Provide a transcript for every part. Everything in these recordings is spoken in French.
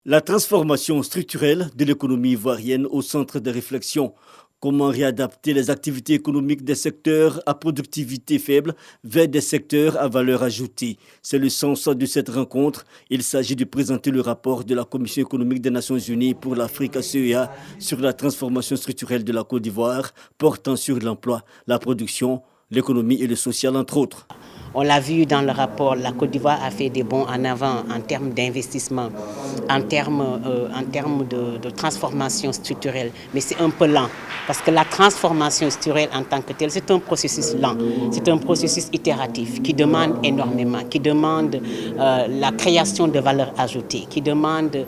La transformation structurelle de l'économie ivoirienne au centre de réflexion. Comment réadapter les activités économiques des secteurs à productivité faible vers des secteurs à valeur ajoutée. C'est le sens de cette rencontre. Il s'agit de présenter le rapport de la Commission économique des Nations Unies pour l'Afrique CEA sur la transformation structurelle de la Côte d'Ivoire, portant sur l'emploi, la production, l'économie et le social, entre autres. On l'a vu dans le rapport, la Côte d'Ivoire a fait des bons en avant en termes d'investissement, en termes de transformation structurelle. Mais c'est un peu lent, parce que la transformation structurelle en tant que telle, c'est un processus lent. C'est un processus itératif qui demande énormément, qui demande la création de valeur ajoutée, qui demande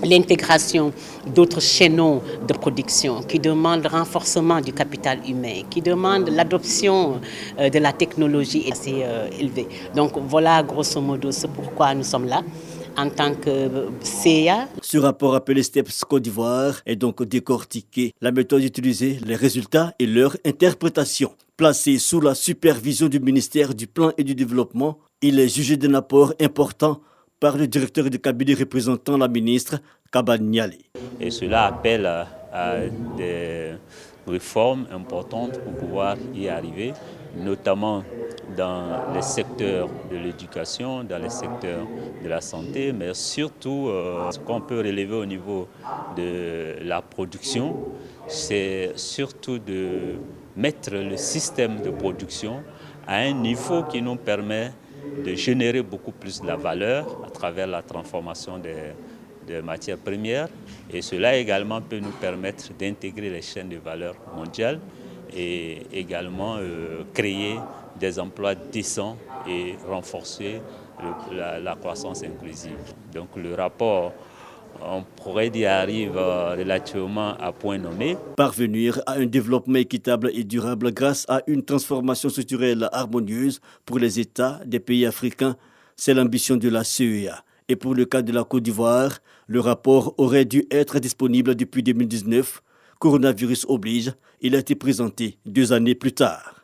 l'intégration d'autres chaînons de production, qui demandent le renforcement du capital humain, qui demandent l'adoption de la technologie assez élevée. Donc voilà grosso modo ce pourquoi nous sommes là en tant que CEA. Ce rapport appelé STEPS Côte d'Ivoire est donc décortiqué. La méthode utilisée, les résultats et leur interprétation. Placé sous la supervision du ministère du Plan et du Développement, il est jugé d'un apport important par le directeur de cabinet représentant la ministre, Kaba Nialé. Et cela appelle à des réformes importantes pour pouvoir y arriver, notamment dans les secteurs de l'éducation, dans les secteurs de la santé, mais surtout ce qu'on peut relever au niveau de la production, c'est surtout de mettre le système de production à un niveau qui nous permet de générer beaucoup plus de la valeur à travers la transformation des matières premières. Et cela également peut nous permettre d'intégrer les chaînes de valeur mondiales et également créer des emplois décents et renforcer la croissance inclusive. Donc le rapport, on pourrait dire, arrive relativement à point nommé. Parvenir à un développement équitable et durable grâce à une transformation structurelle harmonieuse pour les États des pays africains, c'est l'ambition de la CEA. Et pour le cas de la Côte d'Ivoire, le rapport aurait dû être disponible depuis 2019. Coronavirus oblige, il a été présenté 2 années plus tard.